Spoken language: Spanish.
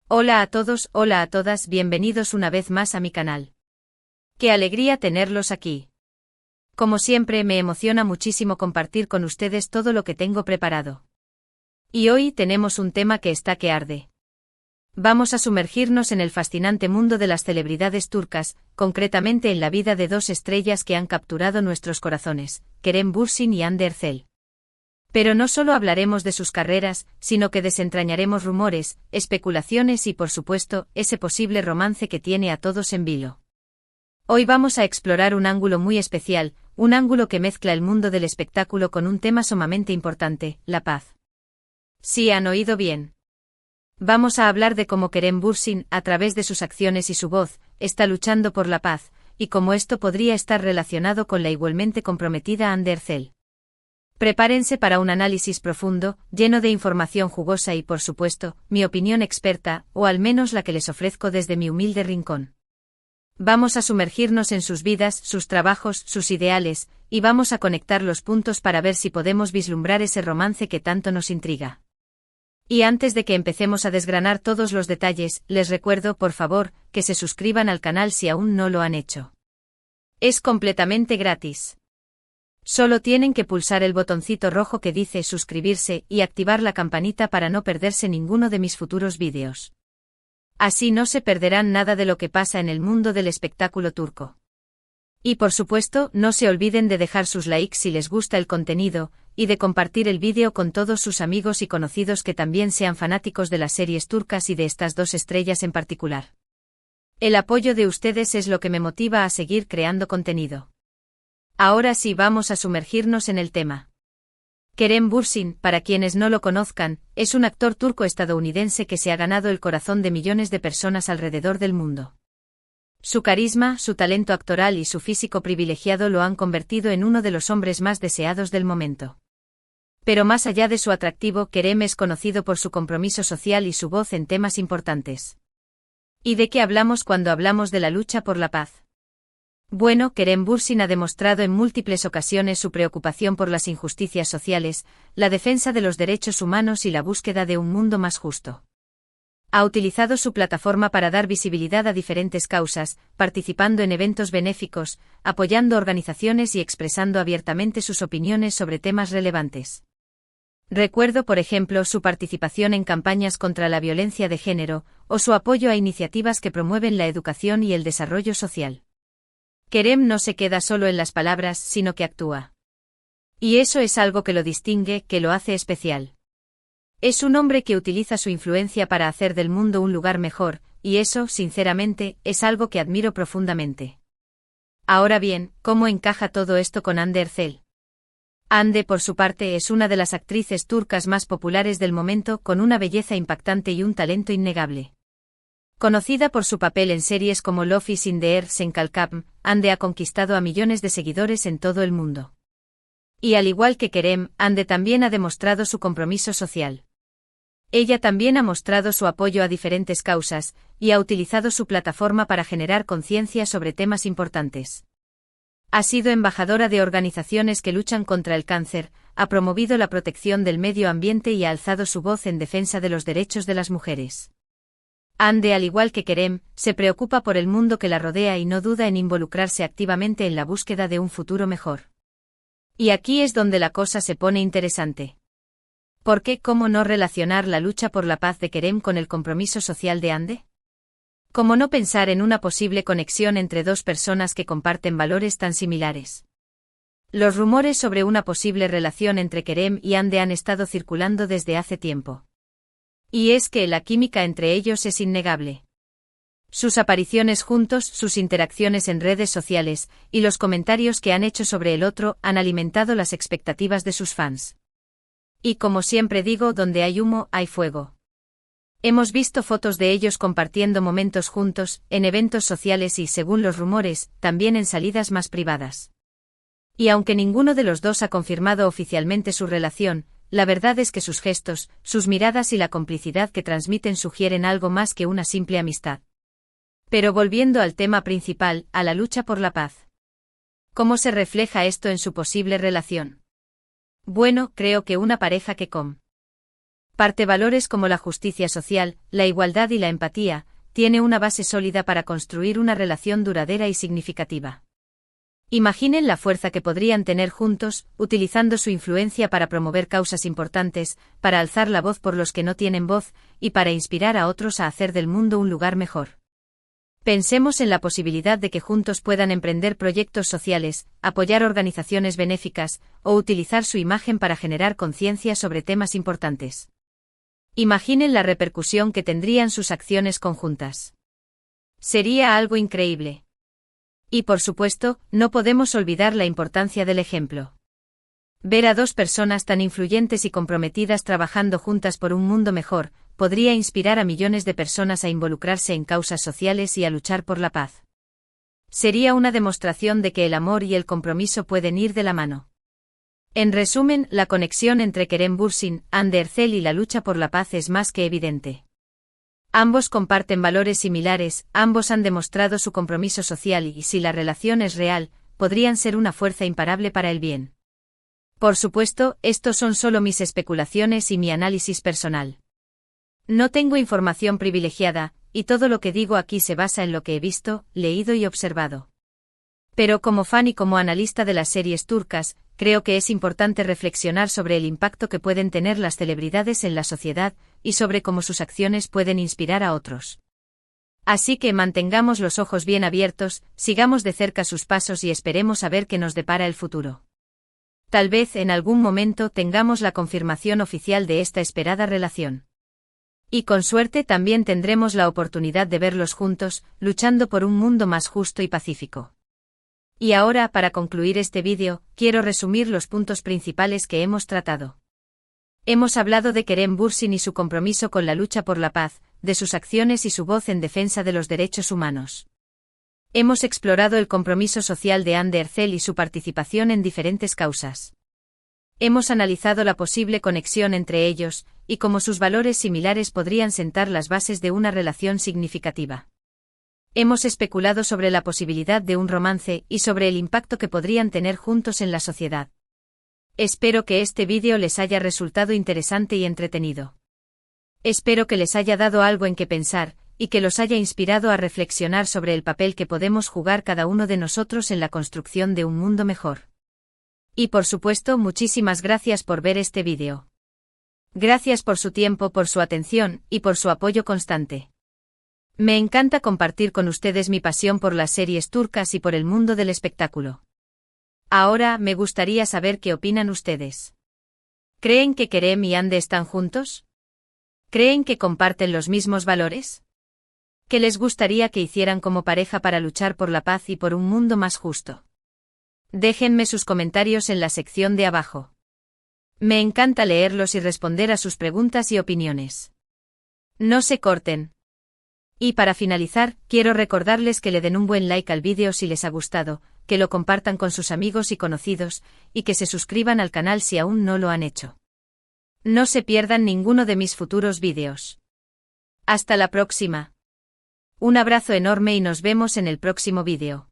Hola a todos, hola a todas, bienvenidos una vez más a mi canal. ¡Qué alegría tenerlos aquí! Como siempre me emociona muchísimo compartir con ustedes todo lo que tengo preparado. Y hoy tenemos un tema que está que arde. Vamos a sumergirnos en el fascinante mundo de las celebridades turcas, concretamente en la vida de dos estrellas que han capturado nuestros corazones, Kerem Bürsin y Hande Erçel. Pero no solo hablaremos de sus carreras, sino que desentrañaremos rumores, especulaciones y por supuesto, ese posible romance que tiene a todos en vilo. Hoy vamos a explorar un ángulo muy especial, un ángulo que mezcla el mundo del espectáculo con un tema sumamente importante, la paz. Sí, han oído bien. Vamos a hablar de cómo Kerem Bürsin, a través de sus acciones y su voz, está luchando por la paz, y cómo esto podría estar relacionado con la igualmente comprometida Hande Erçel. Prepárense para un análisis profundo, lleno de información jugosa y por supuesto, mi opinión experta, o al menos la que les ofrezco desde mi humilde rincón. Vamos a sumergirnos en sus vidas, sus trabajos, sus ideales, y vamos a conectar los puntos para ver si podemos vislumbrar ese romance que tanto nos intriga. Y antes de que empecemos a desgranar todos los detalles, les recuerdo, por favor, que se suscriban al canal si aún no lo han hecho. Es completamente gratis. Solo tienen que pulsar el botoncito rojo que dice suscribirse y activar la campanita para no perderse ninguno de mis futuros vídeos. Así no se perderán nada de lo que pasa en el mundo del espectáculo turco. Y por supuesto, no se olviden de dejar sus likes si les gusta el contenido, y de compartir el vídeo con todos sus amigos y conocidos que también sean fanáticos de las series turcas y de estas dos estrellas en particular. El apoyo de ustedes es lo que me motiva a seguir creando contenido. Ahora sí vamos a sumergirnos en el tema. Kerem Bürsin, para quienes no lo conozcan, es un actor turco-estadounidense que se ha ganado el corazón de millones de personas alrededor del mundo. Su carisma, su talento actoral y su físico privilegiado lo han convertido en uno de los hombres más deseados del momento. Pero más allá de su atractivo, Kerem es conocido por su compromiso social y su voz en temas importantes. ¿Y de qué hablamos cuando hablamos de la lucha por la paz? Bueno, Kerem Bürsin ha demostrado en múltiples ocasiones su preocupación por las injusticias sociales, la defensa de los derechos humanos y la búsqueda de un mundo más justo. Ha utilizado su plataforma para dar visibilidad a diferentes causas, participando en eventos benéficos, apoyando organizaciones y expresando abiertamente sus opiniones sobre temas relevantes. Recuerdo, por ejemplo, su participación en campañas contra la violencia de género, o su apoyo a iniciativas que promueven la educación y el desarrollo social. Kerem no se queda solo en las palabras, sino que actúa. Y eso es algo que lo distingue, que lo hace especial. Es un hombre que utiliza su influencia para hacer del mundo un lugar mejor, y eso, sinceramente, es algo que admiro profundamente. Ahora bien, ¿cómo encaja todo esto con Hande Erçel? Hande, por su parte, es una de las actrices turcas más populares del momento, con una belleza impactante y un talento innegable. Conocida por su papel en series como Love is in the Air, Senkalkam, Hande ha conquistado a millones de seguidores en todo el mundo. Y al igual que Kerem, Hande también ha demostrado su compromiso social. Ella también ha mostrado su apoyo a diferentes causas, y ha utilizado su plataforma para generar conciencia sobre temas importantes. Ha sido embajadora de organizaciones que luchan contra el cáncer, ha promovido la protección del medio ambiente y ha alzado su voz en defensa de los derechos de las mujeres. Hande, al igual que Kerem, se preocupa por el mundo que la rodea y no duda en involucrarse activamente en la búsqueda de un futuro mejor. Y aquí es donde la cosa se pone interesante. ¿Por qué? ¿Cómo no relacionar la lucha por la paz de Kerem con el compromiso social de Hande? ¿Cómo no pensar en una posible conexión entre dos personas que comparten valores tan similares? Los rumores sobre una posible relación entre Kerem y Hande han estado circulando desde hace tiempo. Y es que la química entre ellos es innegable. Sus apariciones juntos, sus interacciones en redes sociales, y los comentarios que han hecho sobre el otro han alimentado las expectativas de sus fans. Y como siempre digo, donde hay humo, hay fuego. Hemos visto fotos de ellos compartiendo momentos juntos, en eventos sociales y, según los rumores, también en salidas más privadas. Y aunque ninguno de los dos ha confirmado oficialmente su relación, la verdad es que sus gestos, sus miradas y la complicidad que transmiten sugieren algo más que una simple amistad. Pero volviendo al tema principal, a la lucha por la paz. ¿Cómo se refleja esto en su posible relación? Bueno, creo que una pareja que Parte valores como la justicia social, la igualdad y la empatía, tiene una base sólida para construir una relación duradera y significativa. Imaginen la fuerza que podrían tener juntos, utilizando su influencia para promover causas importantes, para alzar la voz por los que no tienen voz, y para inspirar a otros a hacer del mundo un lugar mejor. Pensemos en la posibilidad de que juntos puedan emprender proyectos sociales, apoyar organizaciones benéficas, o utilizar su imagen para generar conciencia sobre temas importantes. Imaginen la repercusión que tendrían sus acciones conjuntas. Sería algo increíble. Y por supuesto, no podemos olvidar la importancia del ejemplo. Ver a dos personas tan influyentes y comprometidas trabajando juntas por un mundo mejor, podría inspirar a millones de personas a involucrarse en causas sociales y a luchar por la paz. Sería una demostración de que el amor y el compromiso pueden ir de la mano. En resumen, la conexión entre Kerem Bürsin, Hande Erçel y la lucha por la paz es más que evidente. Ambos comparten valores similares, ambos han demostrado su compromiso social y, si la relación es real, podrían ser una fuerza imparable para el bien. Por supuesto, estos son solo mis especulaciones y mi análisis personal. No tengo información privilegiada, y todo lo que digo aquí se basa en lo que he visto, leído y observado. Pero como fan y como analista de las series turcas, creo que es importante reflexionar sobre el impacto que pueden tener las celebridades en la sociedad, y sobre cómo sus acciones pueden inspirar a otros. Así que mantengamos los ojos bien abiertos, sigamos de cerca sus pasos y esperemos a ver qué nos depara el futuro. Tal vez en algún momento tengamos la confirmación oficial de esta esperada relación. Y con suerte también tendremos la oportunidad de verlos juntos, luchando por un mundo más justo y pacífico. Y ahora, para concluir este vídeo, quiero resumir los puntos principales que hemos tratado. Hemos hablado de Kerem Bürsin y su compromiso con la lucha por la paz, de sus acciones y su voz en defensa de los derechos humanos. Hemos explorado el compromiso social de Hande Erçel y su participación en diferentes causas. Hemos analizado la posible conexión entre ellos, y cómo sus valores similares podrían sentar las bases de una relación significativa. Hemos especulado sobre la posibilidad de un romance y sobre el impacto que podrían tener juntos en la sociedad. Espero que este vídeo les haya resultado interesante y entretenido. Espero que les haya dado algo en que pensar, y que los haya inspirado a reflexionar sobre el papel que podemos jugar cada uno de nosotros en la construcción de un mundo mejor. Y por supuesto, muchísimas gracias por ver este vídeo. Gracias por su tiempo, por su atención, y por su apoyo constante. Me encanta compartir con ustedes mi pasión por las series turcas y por el mundo del espectáculo. Ahora, me gustaría saber qué opinan ustedes. ¿Creen que Kerem y Hande están juntos? ¿Creen que comparten los mismos valores? ¿Qué les gustaría que hicieran como pareja para luchar por la paz y por un mundo más justo? Déjenme sus comentarios en la sección de abajo. Me encanta leerlos y responder a sus preguntas y opiniones. No se corten. Y para finalizar, quiero recordarles que le den un buen like al vídeo si les ha gustado, que lo compartan con sus amigos y conocidos, y que se suscriban al canal si aún no lo han hecho. No se pierdan ninguno de mis futuros vídeos. Hasta la próxima. Un abrazo enorme y nos vemos en el próximo vídeo.